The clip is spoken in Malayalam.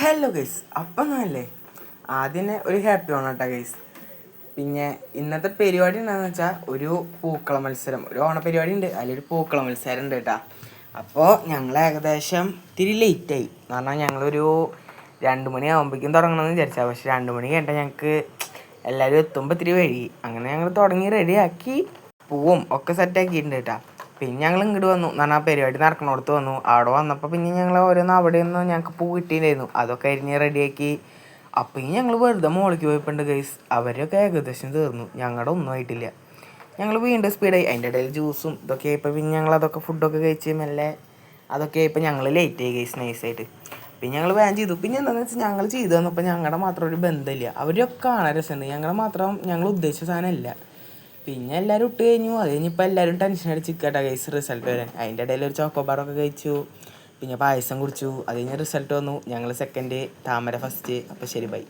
ഹലോ ഗൈസ്, അപ്പം അല്ലേ ആദ്യം തന്നെ ഒരു ഹാപ്പി ഓണം കേട്ടോ ഗൈസ്. പിന്നെ ഇന്നത്തെ പരിപാടി എന്താണെന്ന് വെച്ചാൽ ഒരു പൂക്കള മത്സരം, ഒരു ഓണപരിപാടി ഉണ്ട്. അതിലൊരു പൂക്കള മത്സരം ഉണ്ട് കേട്ടോ. അപ്പോൾ ഞങ്ങൾ ഏകദേശം ഇത്തിരി ലേറ്റായി എന്ന് പറഞ്ഞാൽ ഞങ്ങളൊരു 2 മണിയാകുമ്പോഴേക്കും തുടങ്ങണമെന്ന് വിചാരിച്ചാൽ, പക്ഷെ 2 മണി കഴിഞ്ഞാൽ ഞങ്ങൾക്ക് എല്ലാവരും എത്തുമ്പോൾ ഇത്തിരി വൈകി. അങ്ങനെ ഞങ്ങൾ തുടങ്ങി റെഡിയാക്കി പൂവും ഒക്കെ സെറ്റാക്കിയിട്ടുണ്ട് കേട്ടോ. പിന്നെ ഞങ്ങൾ ഇങ്ങോട്ട് വന്നു എന്ന് പറഞ്ഞാൽ പരിപാടി നടക്കണോടത്ത് വന്നു. അവിടെ വന്നപ്പോൾ പിന്നെ ഞങ്ങൾ ഓരോന്ന് അവിടെ നിന്ന് ഞങ്ങൾക്ക് പൂ കിട്ടിയിട്ടുണ്ടായിരുന്നു, അതൊക്കെ അരിഞ്ഞ് റെഡിയാക്കി. അപ്പം ഇനി ഞങ്ങൾ വെറുതെ മോളിക്ക് പോയിട്ടുണ്ട് ഗൈസ്. അവരൊക്കെ ഏകദേശം തീർന്നു, ഞങ്ങളുടെ ഒന്നും ആയിട്ടില്ല. ഞങ്ങൾ വീണ്ടും സ്പീഡായി. അതിൻ്റെ ഇടയിൽ ജ്യൂസും ഇതൊക്കെ ആയപ്പോൾ പിന്നെ ഞങ്ങൾ അതൊക്കെ ഫുഡൊക്കെ കഴിച്ച് മെല്ലെ അതൊക്കെ ആയപ്പോൾ ഞങ്ങൾ ലേറ്റായി ഗൈസ്, നൈസായിട്ട്. പിന്നെ ഞങ്ങൾ വാൻ ചെയ്തു. പിന്നെ എന്താണെന്ന് വെച്ചാൽ ഞങ്ങൾ ചെയ്തു തന്നപ്പോൾ ഞങ്ങളുടെ മാത്രം ഒരു ബന്ധമില്ല. അവരൊക്കെ കാണാൻ രസമുണ്ട്, ഞങ്ങൾ മാത്രം ഞങ്ങൾ ഉദ്ദേശിച്ച സാധനമല്ല. പിന്നെ എല്ലാവരും ഇട്ട് കഴിഞ്ഞു. അത് കഴിഞ്ഞിപ്പോൾ എല്ലാവരും ടെൻഷൻ അടിച്ചിരിക്കട്ടെ ഗൈസ് റിസൾട്ട് വരാൻ. അതിൻ്റെ ഇടയിൽ ഒരു ചോക്കോബാറൊക്കെ കഴിച്ചു, പിന്നെ പായസം കുടിച്ചു. അത് കഴിഞ്ഞ് റിസൾട്ട് വന്നു. ഞങ്ങൾ സെക്കൻഡ്, താമര ഫസ്റ്റ്. അപ്പോൾ ശരി, ബൈ.